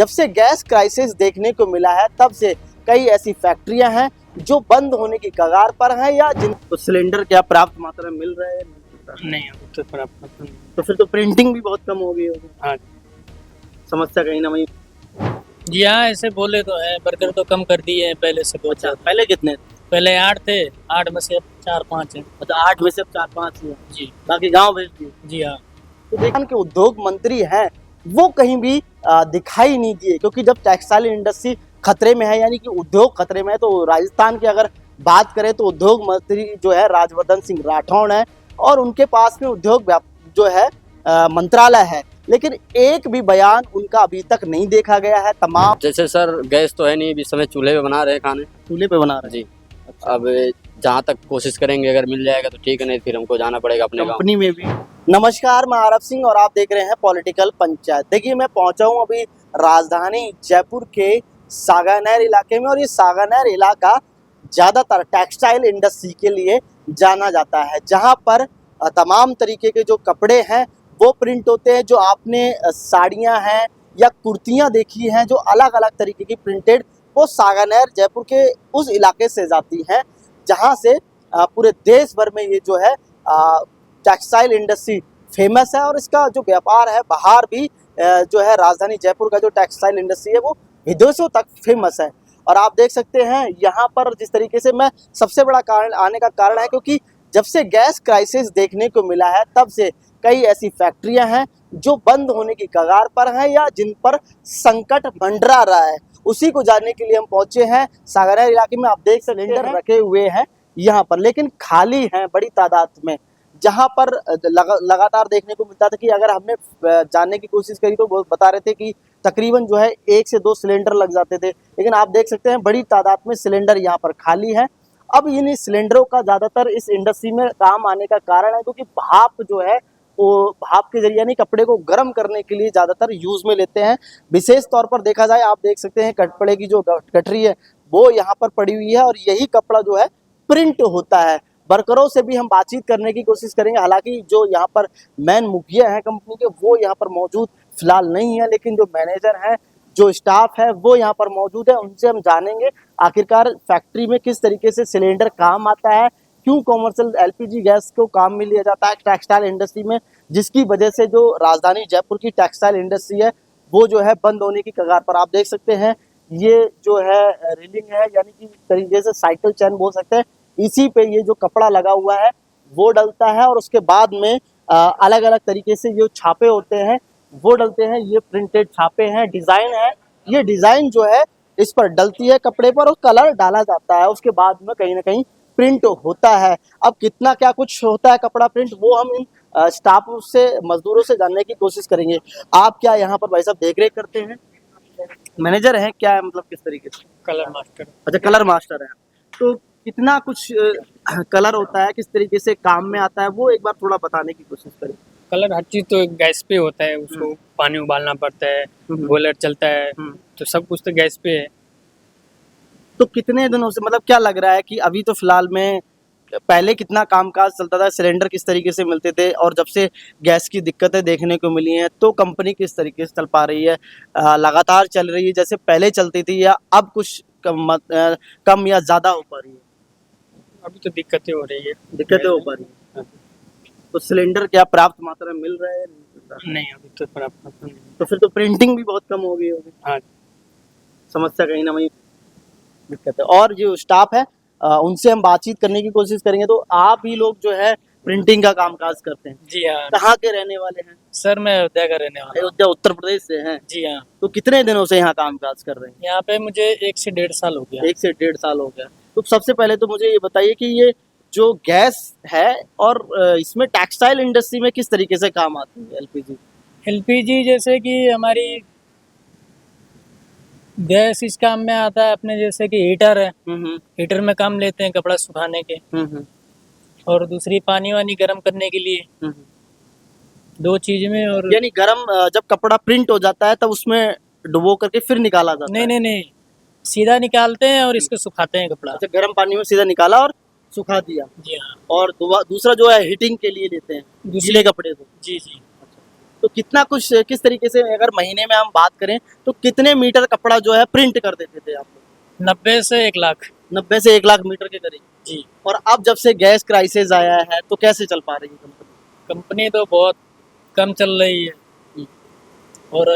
जब से gas crisis देखने को मिला है तब से कई ऐसी फैक्ट्रियां हैं जो बंद होने की कगार पर हैं या जिनको सिलेंडर क्या पर्याप्त मात्रा में मिल रहे हैं। नहीं अभी तो पर्याप्त नहीं। तो फिर तो प्रिंटिंग भी बहुत कम हो गई होगी। हाँ समस्या कहीं ना कहीं। जी हाँ, ऐसे बोले तो है, वर्कर तो कम कर दिए हैं पहले से बहुत। अच्छा, पहले कितने? पहले 8 थे, 8 में से अब 4-5 हैं। मतलब 8 में से अब 4-5 हुए, जी बाकी गांव भेज दिए। जी हाँ। तो देखा कि उद्योग मंत्री हैं वो कहीं भी दिखाई नहीं दिए, क्योंकि जब टेक्सटाइल इंडस्ट्री खतरे में है यानी कि उद्योग खतरे में है, तो राजस्थान की अगर बात करें तो उद्योग मंत्री जो है राजवर्धन सिंह राठौड़ है और उनके पास में उद्योग जो है मंत्रालय है, लेकिन एक भी बयान उनका अभी तक नहीं देखा गया है। तमाम जैसे सर गैस तो है नहीं, इस समय चूल्हे पे बना रहे हैं खाने। चूल्हे पे बना रहे जी। अब जहाँ तक कोशिश करेंगे, अगर मिल जाएगा तो ठीक है, नहीं फिर हमको जाना पड़ेगा अपने गाँव। कंपनी में भी। नमस्कार, मैं आरव सिंह और आप देख रहे हैं पॉलिटिकल पंचायत। देखिए, मैं पहुंचा हूं अभी राजधानी जयपुर के सागानेर इलाके में, और ये सागानेर इलाका ज़्यादातर टेक्सटाइल इंडस्ट्री के लिए जाना जाता है, जहां पर तमाम तरीके के जो कपड़े हैं वो प्रिंट होते हैं। जो आपने साड़ियां हैं या कुर्तियां देखी हैं जो अलग अलग तरीके की प्रिंटेड, वो सागानेर जयपुर के उस इलाके से जाती हैं जहां से पूरे देश भर में ये जो है टेक्सटाइल इंडस्ट्री फेमस है। और इसका जो व्यापार है बाहर भी जो है राजधानी जयपुर का जो टेक्सटाइल इंडस्ट्री है वो विदेशों तक फेमस है। और आप देख सकते हैं यहाँ पर जिस तरीके से, मैं सबसे बड़ा कारण आने का कारण है क्योंकि जब से गैस क्राइसिस देखने को मिला है तब से कई ऐसी फैक्ट्रियां हैं जो बंद होने की कगार पर हैं या जिन पर संकट मंडरा रहा है। उसी को जानने के लिए हम पहुंचे हैं सागानेर इलाके में। आप देख सिलेंडर रखे हुए हैं यहाँ पर, लेकिन खाली हैं बड़ी तादाद में। जहाँ पर लगातार देखने को मिलता था कि अगर हमने जानने की कोशिश करी तो वो बता रहे थे कि तकरीबन जो है 1 से 2 सिलेंडर लग जाते थे, लेकिन आप देख सकते हैं बड़ी तादाद में सिलेंडर यहाँ पर खाली है। अब इन सिलेंडरों का ज़्यादातर इस इंडस्ट्री में काम आने का कारण है क्योंकि भाप जो है वो भाप के जरिए यानी कपड़े को गर्म करने के लिए ज़्यादातर यूज़ में लेते हैं। विशेष तौर पर देखा जाए, आप देख सकते हैं कपड़े की जो गठरी है वो यहाँ पर पड़ी हुई है और यही कपड़ा जो है प्रिंट होता है। वर्करों से भी हम बातचीत करने की कोशिश करेंगे, हालांकि जो यहाँ पर मेन मुखिया हैं कंपनी के वो यहाँ पर मौजूद फिलहाल नहीं है, लेकिन जो मैनेजर हैं, जो स्टाफ है वो यहाँ पर मौजूद है। उनसे हम जानेंगे आखिरकार फैक्ट्री में किस तरीके से सिलेंडर काम आता है, क्यों कॉमर्शियल एलपीजी गैस को काम में लिया जाता है टेक्सटाइल इंडस्ट्री में, जिसकी वजह से जो राजधानी जयपुर की टेक्सटाइल इंडस्ट्री है वो जो है बंद होने की कगार पर। आप देख सकते हैं ये जो है रेलिंग है, यानी कि तरीके से साइकिल चैन बोल सकते हैं, इसी पे ये जो कपड़ा लगा हुआ है वो डलता है और उसके बाद में अलग अलग तरीके से जो छापे होते हैं वो डलते हैं। ये प्रिंटेड छापे हैं, डिज़ाइन है, ये डिज़ाइन जो है इस पर डलती है कपड़े पर और कलर डाला जाता है, उसके बाद में कहीं ना कहीं प्रिंट होता है। अब कितना क्या कुछ होता है कपड़ा प्रिंट, वो हम इन स्टाफ से, मजदूरों से जानने की कोशिश करेंगे। आप क्या यहाँ पर भाई साहब देख रेख करते हैं, मैनेजर हैं क्या है, मतलब किस तरीके से? Colour master. अच्छा, कलर मास्टर है। तो कितना कुछ कलर होता है, किस तरीके से काम में आता है, वो एक बार थोड़ा बताने की कोशिश करें। कलर हर चीज़ तो गैस पे होता है, उसको पानी उबालना पड़ता है, बॉयलर चलता है, तो सब कुछ तो गैस पे है। तो कितने दिनों से, मतलब क्या लग रहा है कि अभी तो फिलहाल में, पहले कितना कामकाज चलता था, सिलेंडर किस तरीके से मिलते थे, और जब से गैस की दिक्कतें देखने को मिली हैं तो कंपनी किस तरीके से चल पा रही है, लगातार चल रही है जैसे पहले चलती थी या अब कुछ कम या ज़्यादा हो पा रही है? अभी तो दिक्कतें हो रही है। दिक्कतें हो पा रही है। तो सिलेंडर क्या पर्याप्त मात्रा में मिल रहा है? नहीं अभी तो पर्याप्त नहीं। तो फिर तो प्रिंटिंग भी बहुत कम हो गई होगी। हाँ। समस्या कहीं ना कहीं दिक्कत है। और जो स्टाफ है उनसे हम बातचीत करने की कोशिश करेंगे। तो आप ही लोग जो है प्रिंटिंग का कामकाज करते हैं? जी हाँ। कहाँ के रहने वाले हैं? सर मैं अयोध्या का रहने वाला हूँ। अयोध्या उत्तर प्रदेश से हैं? जी हाँ। तो कितने दिनों से यहाँ कामकाज कर रहे हैं? यहाँ पे मुझे 1 से 1.5 साल हो गया। 1 से 1.5 साल हो गया। तो सबसे पहले तो मुझे ये बताइए कि ये जो गैस है और इसमें टेक्सटाइल इंडस्ट्री में किस तरीके से काम आती है एलपीजी? एलपीजी जैसे कि हमारी गैस इस काम में आता है अपने, जैसे कि हीटर है, हीटर में काम लेते हैं कपड़ा सुखाने के, और दूसरी पानी वानी गर्म करने के लिए, 2 चीज में। और यानी गरम, जब कपड़ा प्रिंट हो जाता है तब उसमें डुबो करके फिर निकाला जाता है? नहीं, सीधा निकालते हैं और इसको सुखाते हैं कपड़ा। अच्छा, गर्म पानी में सीधा निकाला और सुखा दिया। जी हाँ। और दूसरा जो है हीटिंग के लिए लेते हैं गीले कपड़े को। जी। तो कितना कुछ किस तरीके से अगर महीने में हम बात करें तो कितने मीटर कपड़ा जो है प्रिंट कर देते थे आप लोग? 90 से 1 लाख। 90 से 1 लाख मीटर के करीब। जी। और अब जब से गैस क्राइसिस आया है तो कैसे चल पा रही है कंपनी? कंपनी तो बहुत कम चल रही है और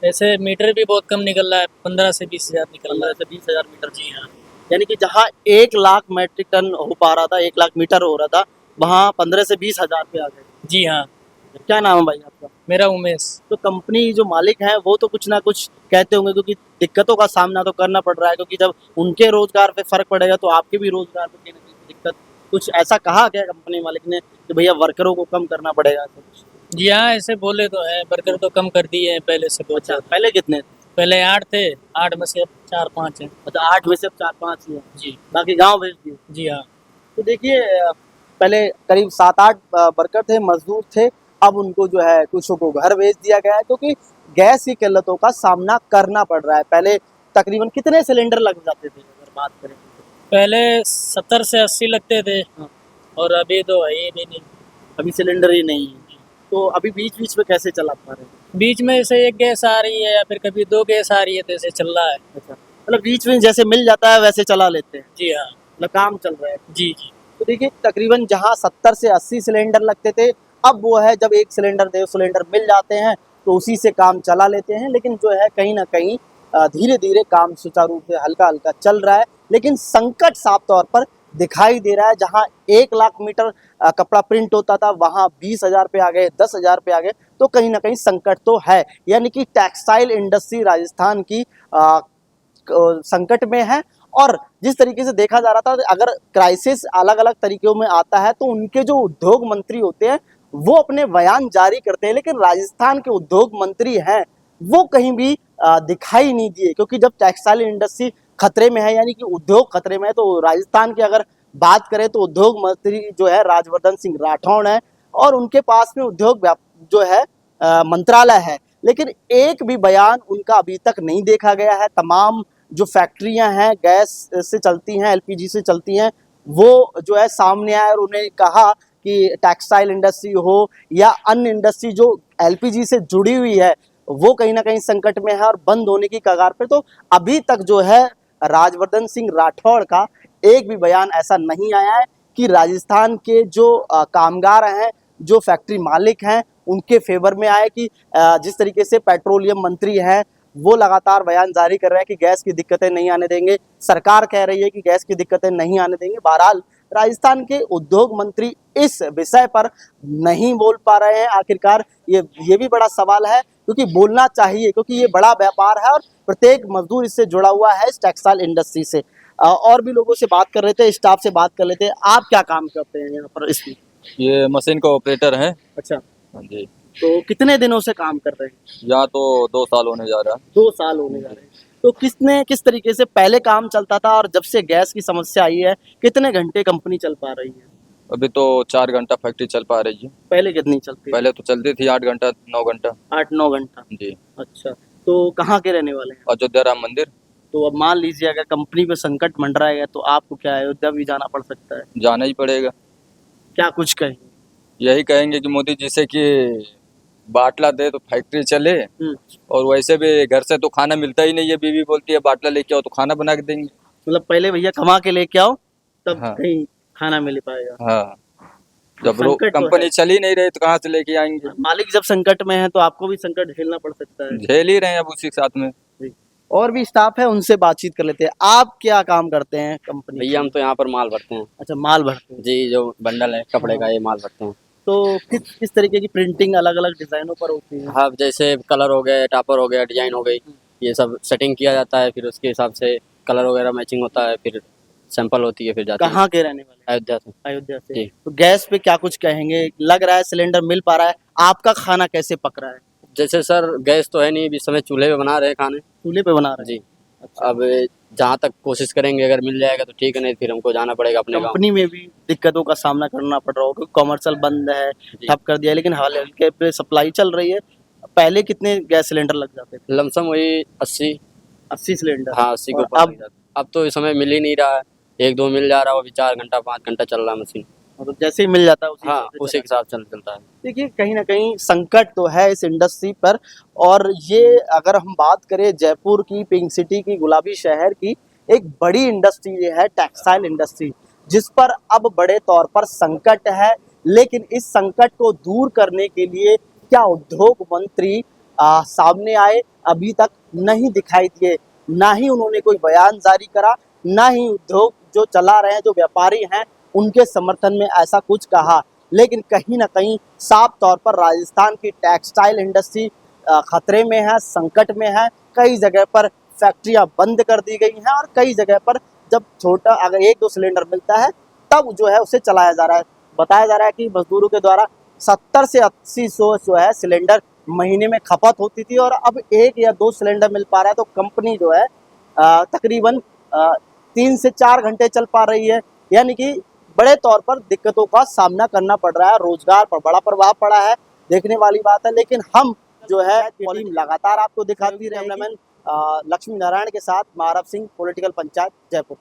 ऐसे मीटर भी बहुत कम निकल रहा है, 15 से 20 हज़ार निकल रहा 15 है। से 20 हजार मीटर। जी हाँ। यानी कि जहाँ 1 लाख मैट्रिक टन हो पा रहा था, 1 लाख मीटर हो रहा था, वहाँ 15 से 20 हजार पे आ गए। जी हाँ। क्या नाम है भाई आपका? मेरा उमेश। तो कंपनी जो मालिक हैं वो तो कुछ ना कुछ कहते होंगे, क्योंकि दिक्कतों का सामना तो करना पड़ रहा है, क्योंकि जब उनके रोजगार पे फर्क पड़ेगा तो आपके भी रोजगार पे कहीं ना कहीं दिक्कत। कुछ ऐसा कहा क्या कंपनी मालिक ने कि भैया वर्करों को कम करना पड़ेगा ऐसा कुछ? जी हाँ, ऐसे बोले तो हैं, वर्कर तो कम कर दिए हैं पहले से बहुत अच्छा, ज़्यादा। पहले कितने थे? पहले 8 थे, 8 में से अब 4-5 हैं। अच्छा, 8 में से अब 4-5 ही हैं, जी। बाकी गाँव भेज दिए। जी हाँ। तो देखिए पहले करीब 7-8 वर्कर थे, मजदूर थे, अब उनको जो है कुछों को घर भेज दिया गया है, क्योंकि गैस की किल्लतों का सामना करना पड़ रहा है। पहले तकरीबन कितने सिलेंडर लग जाते थे अगर बात करें? पहले 70 से 80 लगते थे हाँ। और अभी तो है ही भी नहीं। अभी सिलेंडर ही नहीं है, तो अभी बीच बीच में कैसे चला पा रहे हैं? बीच में से एक गैस आ रही है या फिर कभी 2 गैस आ रही है, तो ऐसे चल रहा है। अच्छा, मतलब बीच में जैसे मिल जाता है वैसे चला लेते हैं, जी हाँ। मतलब काम चल रहा है। जी, जी। तो देखिए तकरीबन जहाँ 70 से 80 सिलेंडर लगते थे, अब वो है जब 1 सिलेंडर 2 सिलेंडर मिल जाते हैं तो उसी से काम चला लेते हैं। लेकिन जो है कहीं ना कहीं धीरे धीरे काम सुचारू रूप से हल्का हल्का चल रहा है, लेकिन संकट साफ तौर पर दिखाई दे रहा है। जहाँ 1 लाख मीटर कपड़ा प्रिंट होता था वहाँ 20 हजार पे आ गए, 10 हजार पे आ गए, तो कहीं ना कहीं संकट तो है। यानी कि टेक्सटाइल इंडस्ट्री राजस्थान की संकट में है। और जिस तरीके से देखा जा रहा था, अगर क्राइसिस अलग अलग तरीकों में आता है तो उनके जो उद्योग मंत्री होते हैं वो अपने बयान जारी करते हैं, लेकिन राजस्थान के उद्योग मंत्री हैं वो कहीं भी दिखाई नहीं दिए, क्योंकि जब टेक्सटाइल इंडस्ट्री खतरे में है, यानी कि उद्योग खतरे में है, तो राजस्थान की अगर बात करें तो उद्योग मंत्री जो है राजवर्धन सिंह राठौड़ है और उनके पास में उद्योग जो है मंत्रालय है, लेकिन एक भी बयान उनका अभी तक नहीं देखा गया है। तमाम जो फैक्ट्रियां हैं गैस से चलती हैं, एलपीजी से चलती हैं, वो जो है सामने आए और उन्हें कहा कि टेक्सटाइल इंडस्ट्री हो या अन्य इंडस्ट्री जो एलपीजी से जुड़ी हुई है वो कहीं ना कहीं संकट में है और बंद होने की कगार पे। तो अभी तक जो है राजवर्धन सिंह राठौड़ का एक भी बयान ऐसा नहीं आया है कि राजस्थान के जो कामगार हैं, जो फैक्ट्री मालिक हैं, उनके फेवर में आए कि जिस तरीके से पेट्रोलियम मंत्री हैं वो लगातार बयान जारी कर रहे हैं कि गैस की दिक्कतें नहीं आने देंगे, सरकार कह रही है कि गैस की दिक्कतें नहीं आने देंगे। बहरहाल राजस्थान के उद्योग मंत्री इस विषय पर नहीं बोल पा रहे हैं। आखिरकार ये भी बड़ा सवाल है, क्योंकि बोलना चाहिए, क्योंकि ये बड़ा व्यापार है और प्रत्येक मजदूर इससे जुड़ा हुआ है, इस टेक्सटाइल इंडस्ट्री से। और भी लोगों से बात कर रहे थे, स्टाफ से बात कर लेते हैं। आप क्या काम करते हैं यहाँ पर इसमें? ये मशीन का ऑपरेटर है। अच्छा, हाँ जी। तो कितने दिनों से काम कर रहे हैं? यहाँ तो 2 साल होने जा रहा है। 2 साल होने जा रहे हैं। तो किस तरीके से पहले काम चलता था और जब से गैस की समस्या आई है कितने घंटे कंपनी चल पा रही है? अभी तो 4 घंटा फैक्ट्री चल पा रही है। पहले कितनी चलती है? पहले तो चलती थी 8 घंटा 9 घंटा। 8-9 घंटा। जी। अच्छा, तो कहाँ के रहने वाले हैं? अयोध्या राम मंदिर। तो अब मान लीजिए अगर कंपनी पे संकट मंडराएगा तो आपको क्या अयोध्या भी जाना पड़ सकता है? जाना ही पड़ेगा। क्या कुछ कहें? यही कहेंगे कि मोदी जी से कि बाटला दे तो फैक्ट्री चले, और वैसे भी घर से तो खाना मिलता ही नहीं है। बीवी बोलती है बाटला लेके आओ तो खाना बना के देंगे। मतलब पहले भैया कमा के लेके आओ तब हाँ। कहीं खाना मिल पाएगा। हाँ, जब संकट तो कंपनी है। चल ही नहीं रही तो कहाँ से लेके आएंगे। मालिक जब संकट में है तो आपको भी संकट झेलना पड़ सकता है। झेल ही रहे हैं अब उसी के साथ में। और भी स्टाफ है, उनसे बातचीत कर लेते हैं। आप क्या काम करते हैं कंपनी? भैया हम तो यहाँ पर माल भरते हैं। अच्छा, माल भरते हैं। जी, जो बंडल है कपड़े का ये माल भरते हैं। तो किस तरीके की प्रिंटिंग अलग अलग डिजाइनों पर होती है? हाँ, जैसे कलर हो गया, टापर हो गया, डिजाइन हो गई, ये सब सेटिंग किया जाता है, फिर उसके हिसाब से कलर वगैरह मैचिंग होता है, फिर सैंपल होती है, फिर जाती है। कहाँ के रहने वाले? अयोध्या से। अयोध्या से। जी। तो गैस पे क्या कुछ कहेंगे? लग रहा है सिलेंडर मिल पा रहा है, आपका खाना कैसे पक रहा है? जैसे सर गैस तो है नहीं, इस समय चूल्हे पे बना रहे हैं खाने। चूल्हे पे बना रहे हैं? जी। अब जहाँ तक कोशिश करेंगे, अगर मिल जाएगा तो ठीक है, नहीं फिर हमको जाना पड़ेगा अपने गाँव। कंपनी में भी दिक्कतों का सामना करना पड़ रहा होगा, कॉमर्शियल बंद है, ठप कर दिया, लेकिन हल्के पे सप्लाई चल रही है। पहले कितने गैस सिलेंडर लग जाते थे? लमसम वही 80 सिलेंडर। हाँ 80 के और ऊपर लग जाता है। अब तो इस समय मिल ही नहीं रहा है, 1-2 मिल जा रहा है, वो भी 4 घंटा 5 घंटा चल रहा है मशीन। मतलब जैसे ही मिल जाता है उसी हाँ हिसाब से उसी के चला हिसाब से चलता है। देखिए कहीं ना कहीं संकट तो है इस इंडस्ट्री पर। और ये अगर हम बात करें जयपुर की, पिंक सिटी की, गुलाबी शहर की, एक बड़ी इंडस्ट्री ये है टेक्सटाइल इंडस्ट्री, जिस पर अब बड़े तौर पर संकट है। लेकिन इस संकट को दूर करने के लिए क्या उद्योग मंत्री सामने आए? अभी तक नहीं दिखाई दिए, ना ही उन्होंने कोई बयान जारी करा, ना ही उद्योग जो चला रहे हैं, जो व्यापारी हैं, उनके समर्थन में ऐसा कुछ कहा। लेकिन कहीं ना कहीं साफ तौर पर राजस्थान की टेक्सटाइल इंडस्ट्री खतरे में है, संकट में है। कई जगह पर फैक्ट्रियां बंद कर दी गई हैं और कई जगह पर जब छोटा अगर 1-2 सिलेंडर मिलता है तब जो है उसे चलाया जा रहा है। बताया जा रहा है कि मजदूरों के द्वारा 70 से 80 सौ जो है सिलेंडर महीने में खपत होती थी और अब 1 या 2 सिलेंडर मिल पा रहा है। तो कंपनी जो है तकरीबन 3 से 4 घंटे चल पा रही है। यानी कि बड़े तौर पर दिक्कतों का सामना करना पड़ रहा है, रोजगार पर बड़ा प्रभाव पड़ा है, देखने वाली बात है। लेकिन हम जो है टीम लगातार आपको दिखाती रहेगी। कैमरामैन लक्ष्मी नारायण के साथ महारव सिंह, पॉलिटिकल पंचायत, जयपुर।